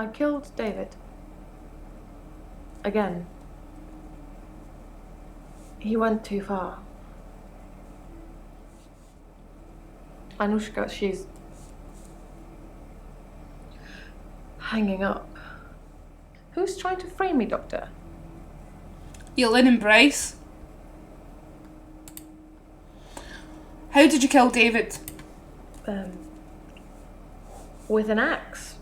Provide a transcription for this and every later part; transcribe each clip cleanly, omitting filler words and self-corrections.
I killed David. Again. He went too far. Anushka, she's hanging up. Who's trying to frame me, Doctor? Elaine and Bryce. How did you kill David? With an axe.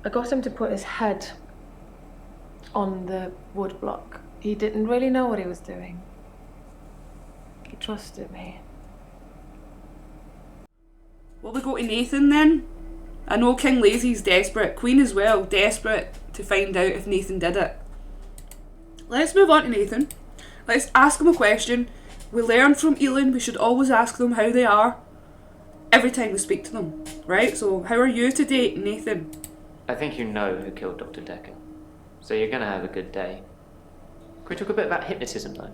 I got him to put his head on the wood block. He didn't really know what he was doing. He trusted me. Will we go to Nathan then? I know King Lazy's desperate, Queen as well, desperate to find out if Nathan did it. Let's move on to Nathan. Let's ask him a question. We learn from Elin, we should always ask them how they are every time we speak to them, right? So, how are you today, Nathan? I think you know who killed Dr. Dekker, so you're gonna have a good day. Can we talk a bit about hypnotism though?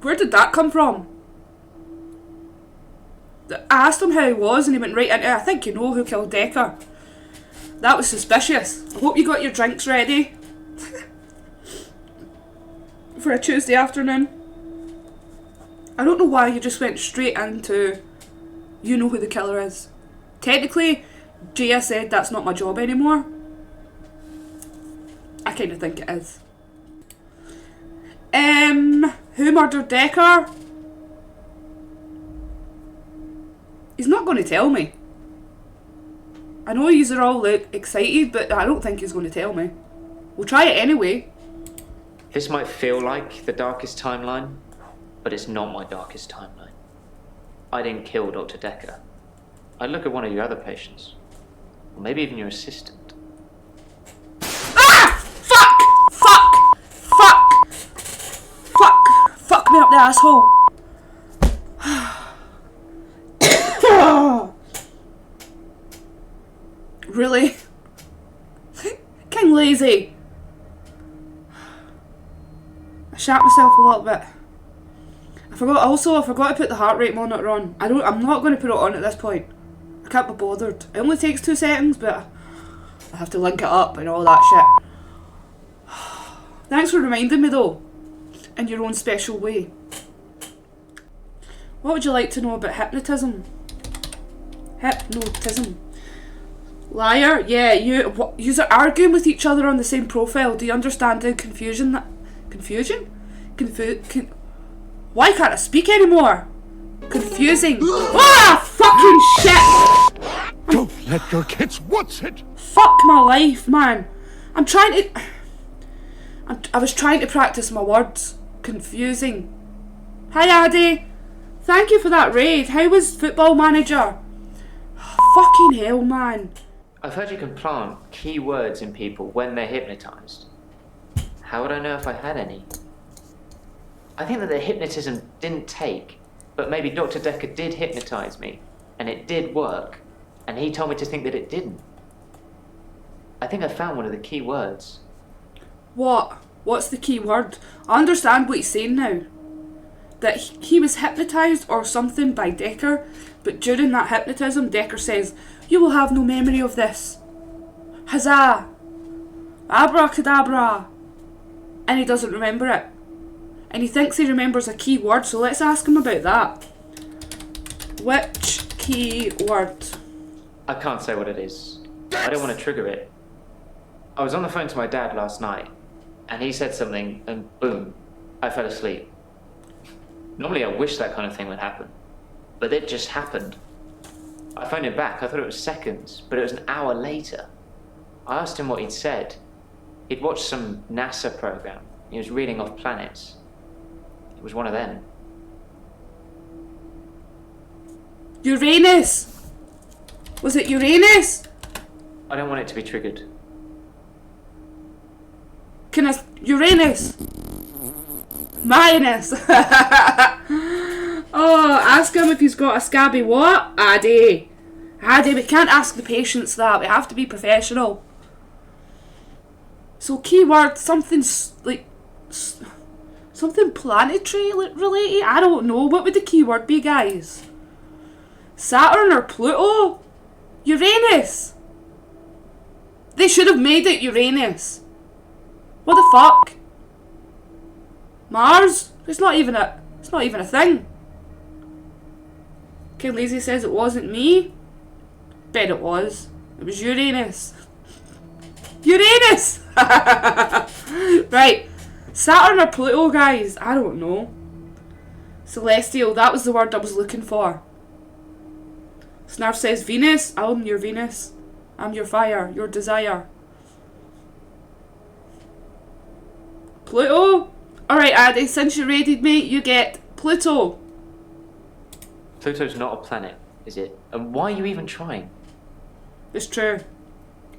Where did that come from? I asked him how he was and he went right into, I think you know who killed Dekker. That was suspicious. I hope you got your drinks ready for a Tuesday afternoon. I don't know why you just went straight into, you know who the killer is. Technically, Jaya said that's not my job anymore. I kind of think it is. Who murdered Dekker? He's not going to tell me. I know yous are all excited, but I don't think he's going to tell me. We'll try it anyway. This might feel like the darkest timeline, but it's not my darkest timeline. I didn't kill Dr. Dekker. I'd look at one of your other patients. Or maybe even your assistant. Ah! Fuck! Fuck! Fuck! Fuck! Fuck me up the asshole! Really? King Lazy! I shat myself a little bit. I forgot to put the heart rate monitor on. I'm not going to put it on at this point. I can't be bothered. It only takes 2 seconds, but I have to link it up and all that shit. Thanks for reminding me though, in your own special way. What would you like to know about hypnotism? Hypnotism. Liar? Yeah, you are arguing with each other on the same profile. Do you understand the confusion that... Confusion? Why can't I speak anymore? Confusing. Ah! Fucking shit! Don't let your kids watch it! Fuck my life, man. I was trying to practice my words. Confusing. Hi, Addy. Thank you for that raid. How was Football Manager? Fucking hell, man. I've heard you can plant key words in people when they're hypnotised. How would I know if I had any? I think that the hypnotism didn't take, but maybe Dr. Dekker did hypnotise me, and it did work, and he told me to think that it didn't. I think I found one of the key words. What? What's the key word? I understand what he's saying now. That he was hypnotised or something by Dekker, but during that hypnotism, Dekker says, "You will have no memory of this. Huzzah! Abracadabra!" And he doesn't remember it. And he thinks he remembers a key word, so let's ask him about that. Which key word? I can't say what it is. I don't want to trigger it. I was on the phone to my dad last night, and he said something, and boom, I fell asleep. Normally I wish that kind of thing would happen, but it just happened. I phoned him back, I thought it was seconds, but it was an hour later. I asked him what he'd said. He'd watched some NASA program. He was reading off planets. It was one of them. Uranus! Was it Uranus? I don't want it to be triggered. Uranus? Minus! Oh, ask him if he's got a scabby what? Addy, we can't ask the patients that. We have to be professional. So keyword, something planetary related? I don't know. What would the keyword be, guys? Saturn or Pluto? Uranus! They should have made it Uranus. What the fuck? Mars? It's not even a thing. King Lazy says it wasn't me. Bet it was. It was Uranus. Uranus! Right. Saturn or Pluto, guys? I don't know. Celestial, that was the word I was looking for. Snarf says Venus. I'm your Venus. I'm your fire, your desire. Pluto? Alright, Addy, since you raided me, you get Pluto. Pluto's not a planet, is it? And why are you even trying? It's true.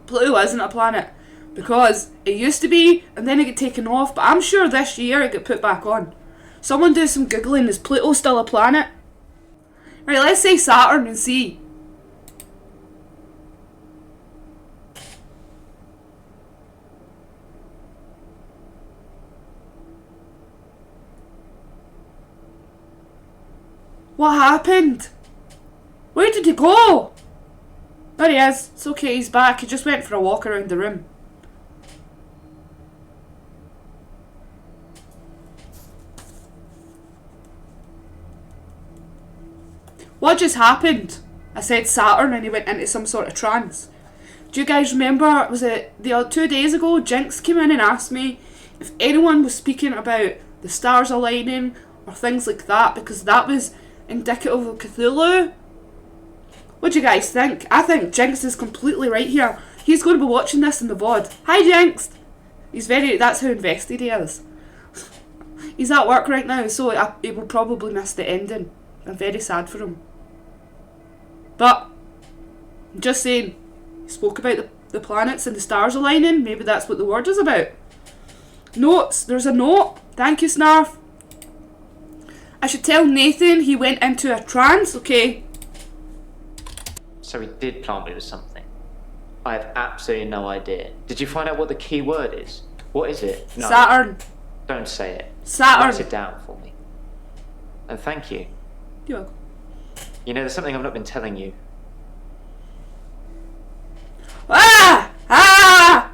Pluto isn't a planet. Because it used to be, and then it got taken off, but I'm sure this year it got put back on. Someone do some googling, is Pluto still a planet? Right, let's say Saturn and see. What happened? Where did he go? There he is. It's okay, he's back. He just went for a walk around the room. What just happened? I said Saturn and he went into some sort of trance. Do you guys remember, was it 2 days ago, Jinx came in and asked me if anyone was speaking about the stars aligning or things like that, because that was indicative of Cthulhu? What do you guys think? I think Jinx is completely right here. He's going to be watching this in the VOD. Hi Jinx! That's how invested he is. He's at work right now, so he will probably miss the ending. I'm very sad for him. But, I'm just saying, he spoke about the planets and the stars aligning. Maybe that's what the word is about. Notes. There's a note. Thank you, Snarf. I should tell Nathan he went into a trance, okay? So he did plant me with something. I have absolutely no idea. Did you find out what the key word is? What is it? No. Saturn. Don't say it. Saturn. Write it down for me. And thank you. You're welcome. You know, there's something I've not been telling you. Ah! Ah!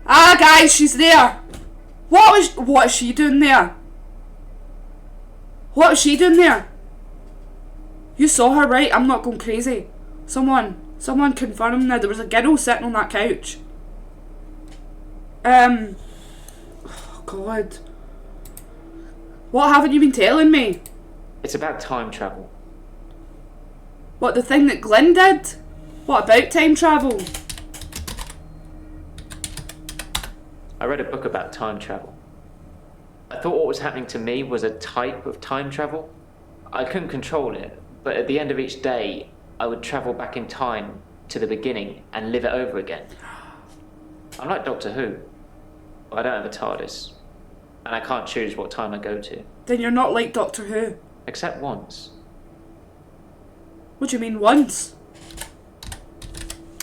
Ah, guys, she's there. What is she doing there? What was she doing there? You saw her, right? I'm not going crazy. Someone confirm that there was a girl sitting on that couch. Oh God. What haven't you been telling me? It's about time travel. What, the thing that Glyn did? What about time travel? I read a book about time travel. I thought what was happening to me was a type of time travel. I couldn't control it, but at the end of each day, I would travel back in time to the beginning and live it over again. I'm like Doctor Who, but I don't have a TARDIS, and I can't choose what time I go to. Then you're not like Doctor Who. Except once. What do you mean, once?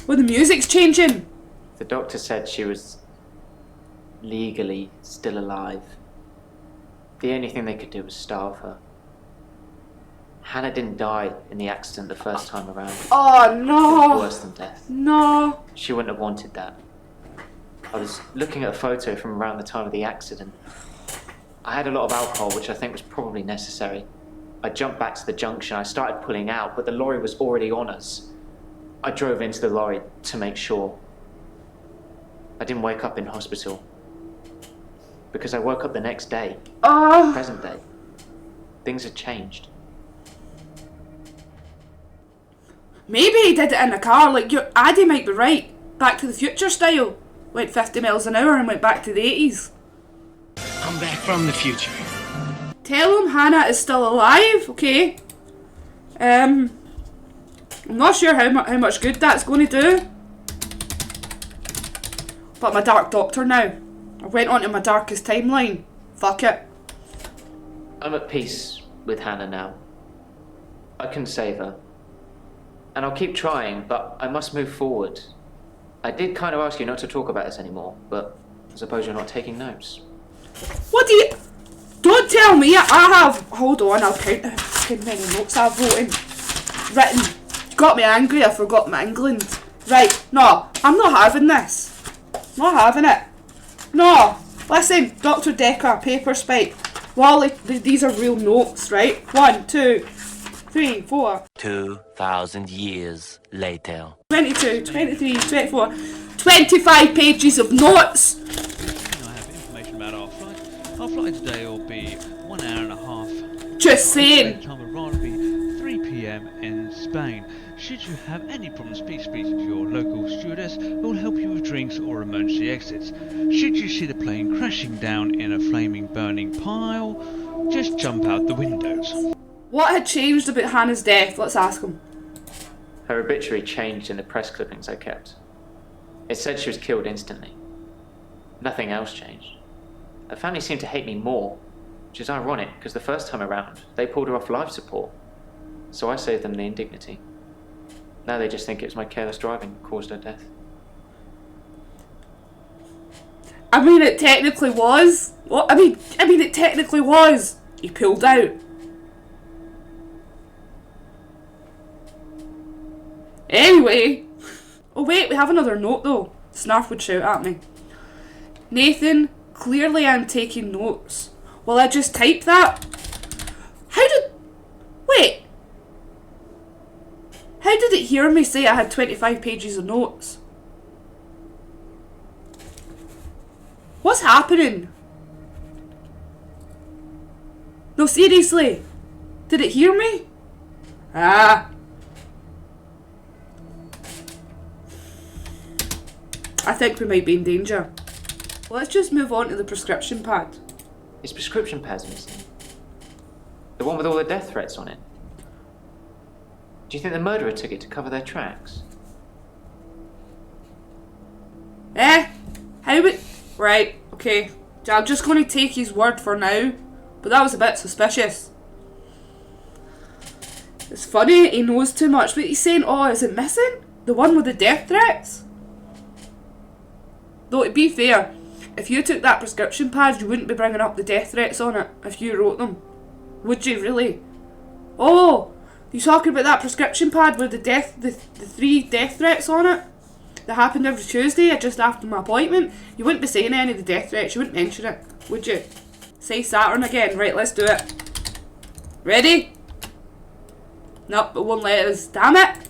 Well, the music's changing. The doctor said she was legally still alive. The only thing they could do was starve her. Hannah didn't die in the accident the first time around. Oh, It no. was worse than death. No. She wouldn't have wanted that. I was looking at a photo from around the time of the accident. I had a lot of alcohol, which I think was probably necessary. I jumped back to the junction. I started pulling out, but the lorry was already on us. I drove into the lorry to make sure. I didn't wake up in hospital. Because I woke up the next day. Oh. Present day. Things had changed. Maybe he did it in a car, like your Addy might be right. Back to the Future style. Went 50 miles an hour and went back to the 80s. I'm back from the future. Tell him Hannah is still alive, okay? I'm not sure how much good that's going to do. But I'm a dark doctor now. I went on to my darkest timeline. Fuck it. I'm at peace with Hannah now. I can save her. And I'll keep trying, but I must move forward. I did kind of ask you not to talk about this anymore, but I suppose you're not taking notes. What do you... Don't tell me I have... Hold on, I'll count how many notes I've written. got me angry, I forgot my England. Right, no, I'm not having this. Not having it. No, listen, Dr. Dekker, paper spike. Wally, these are real notes, right? 1, 2, 3, 4. 2,000 years later. 22, 23, 24, 25 pages of notes. I have information about our flight. Our flight today will be 1 hour and a half. Just saying. Time of arrival will be 3 p.m. in Spain. Should you have any problems, please speak to your local stewardess who will help you with drinks or emergency exits. Should you see the plane crashing down in a flaming, burning pile, just jump out the windows. What had changed about Hannah's death? Let's ask him. Her obituary changed in the press clippings I kept. It said she was killed instantly. Nothing else changed. Her family seemed to hate me more, which is ironic because the first time around, they pulled her off life support. So I saved them the indignity. Now they just think it was my careless driving that caused her death. I mean, it technically was. What? I mean, it technically was. He pulled out. Anyway. Oh wait, we have another note though. Snarf would shout at me. Nathan, clearly I'm taking notes. Well, I just typed that. Wait. How did it hear me say I had 25 pages of notes? What's happening? No, seriously. Did it hear me? Ah. I think we might be in danger. Let's just move on to the prescription pad. His prescription pad's missing. The one with all the death threats on it. Do you think the murderer took it to cover their tracks? How would... Right, okay. I'm just going to take his word for now. But that was a bit suspicious. It's funny, he knows too much, but he's saying, oh, is it missing? The one with the death threats? Though, to be fair, if you took that prescription pad, you wouldn't be bringing up the death threats on it if you wrote them. Would you, really? Oh, you talking about that prescription pad with the 3 death threats on it? That happened every Tuesday, just after my appointment? You wouldn't be saying any of the death threats, you wouldn't mention it, would you? Say Saturn again. Right, let's do it. Ready? Nope, it won't let us. Damn it!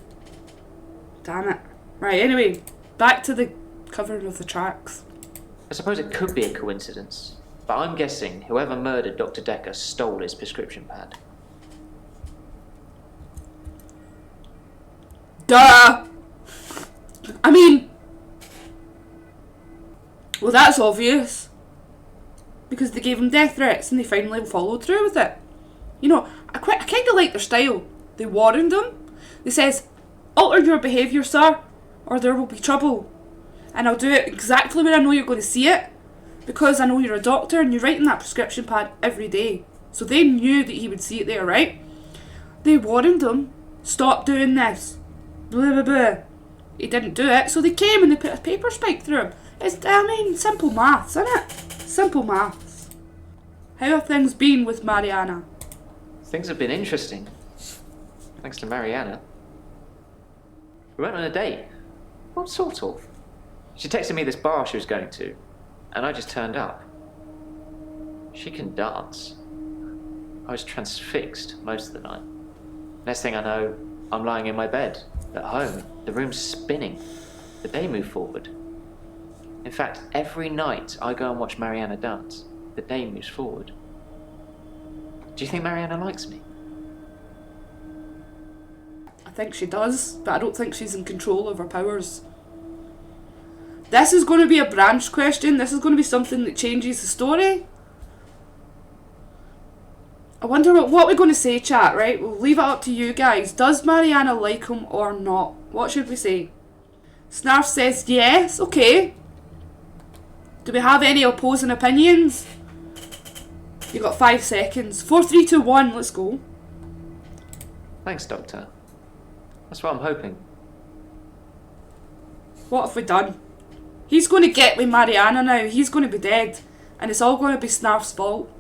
Damn it. Right, anyway, back to the covering of the tracks. I suppose it could be a coincidence, but I'm guessing whoever murdered Dr. Dekker stole his prescription pad. Duh! I mean... Well, that's obvious. Because they gave him death threats and they finally followed through with it. You know, I kind of like their style. They warned him. They says, alter your behaviour, sir, or there will be trouble. And I'll do it exactly when I know you're going to see it. Because I know you're a doctor and you're writing that prescription pad every day. So they knew that he would see it there, right? They warned him, stop doing this. Blah, blah, blah. He didn't do it, so they came and they put a paper spike through him. Simple maths, isn't it? Simple maths. How have things been with Mariana? Things have been interesting. Thanks to Mariana. We went on a date. What sort of? She texted me this bar she was going to, and I just turned up. She can dance. I was transfixed most of the night. Next thing I know, I'm lying in my bed, at home. The room's spinning. The day moved forward. In fact, every night I go and watch Mariana dance, the day moves forward. Do you think Mariana likes me? I think she does, but I don't think she's in control of her powers. This is going to be a branch question. This is going to be something that changes the story. I wonder what we're going to say, chat, right? We'll leave it up to you guys. Does Mariana like him or not? What should we say? Snarf says yes. Okay. Do we have any opposing opinions? You got 5 seconds. 4, 3, 2, 1. Let's go. Thanks, Doctor. That's what I'm hoping. What have we done? He's going to get with Mariana now. He's going to be dead. And it's all going to be Snarf's fault.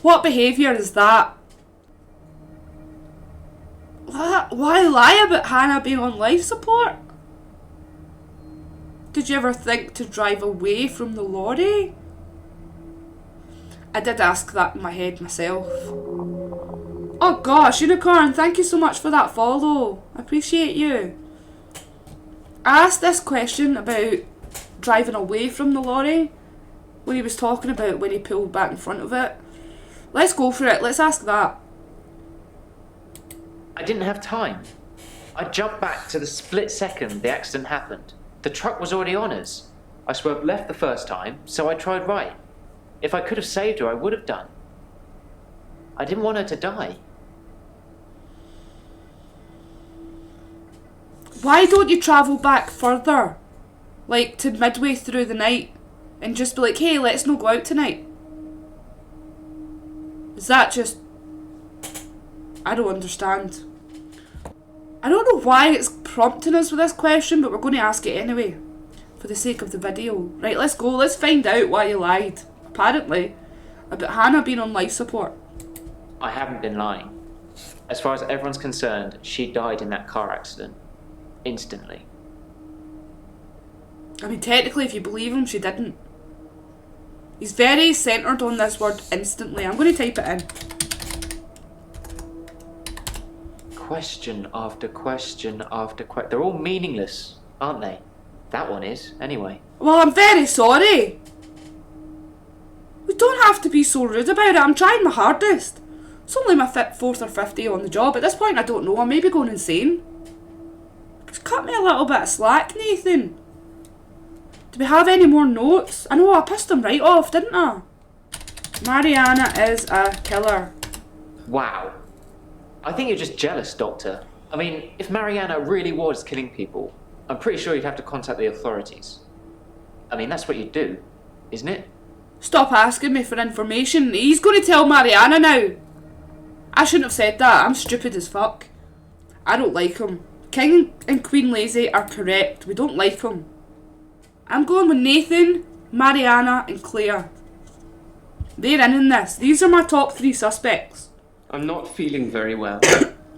What behaviour is that? Why lie about Hannah being on life support? Did you ever think to drive away from the lorry? I did ask that in my head myself. Oh gosh, Unicorn, thank you so much for that follow. I appreciate you. I asked this question about driving away from the lorry when he was talking about when he pulled back in front of it. Let's go for it. Let's ask that. I didn't have time. I jumped back to the split second the accident happened. The truck was already on us. I swerved left the first time, so I tried right. If I could have saved her, I would have done. I didn't want her to die. Why don't you travel back further? Like to midway through the night and just be like, hey, let's not go out tonight. Is that just... I don't understand. I don't know why it's prompting us with this question, but we're going to ask it anyway. For the sake of the video. Right, let's go. Let's find out why you lied. Apparently. About Hannah being on life support. I haven't been lying. As far as everyone's concerned, she died in that car accident. Instantly. I mean, technically, if you believe him, she didn't. He's very centred on this word instantly. I'm going to type it in. Question after question after question. They're all meaningless, aren't they? That one is, anyway. Well, I'm very sorry. We don't have to be so rude about it. I'm trying my hardest. It's only my 4th or 5th day on the job. At this point, I don't know. I may be going insane. Just cut me a little bit of slack, Nathan. Do we have any more notes? I know I pissed him right off, didn't I? Mariana is a killer. Wow. I think you're just jealous, Doctor. I mean, if Mariana really was killing people, I'm pretty sure you'd have to contact the authorities. I mean, that's what you'd do, isn't it? Stop asking me for information. He's going to tell Mariana now. I shouldn't have said that. I'm stupid as fuck. I don't like him. King and Queen Lazy are correct. We don't like him. I'm going with Nathan, Mariana and Claire. They're in this. These are my top 3 suspects. I'm not feeling very well.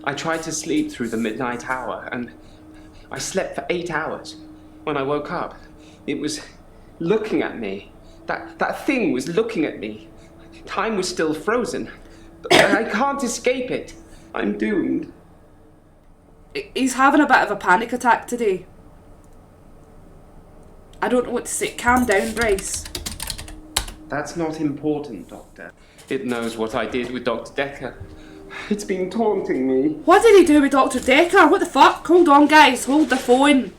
I tried to sleep through the midnight hour and I slept for 8 hours. When I woke up, it was looking at me. That thing was looking at me. Time was still frozen. But I can't escape it. I'm doomed. He's having a bit of a panic attack today. I don't know what to say. Calm down, Bryce. That's not important, Doctor. It knows what I did with Dr. Dekker. It's been taunting me. What did he do with Dr. Dekker? What the fuck? Hold on, guys. Hold the phone.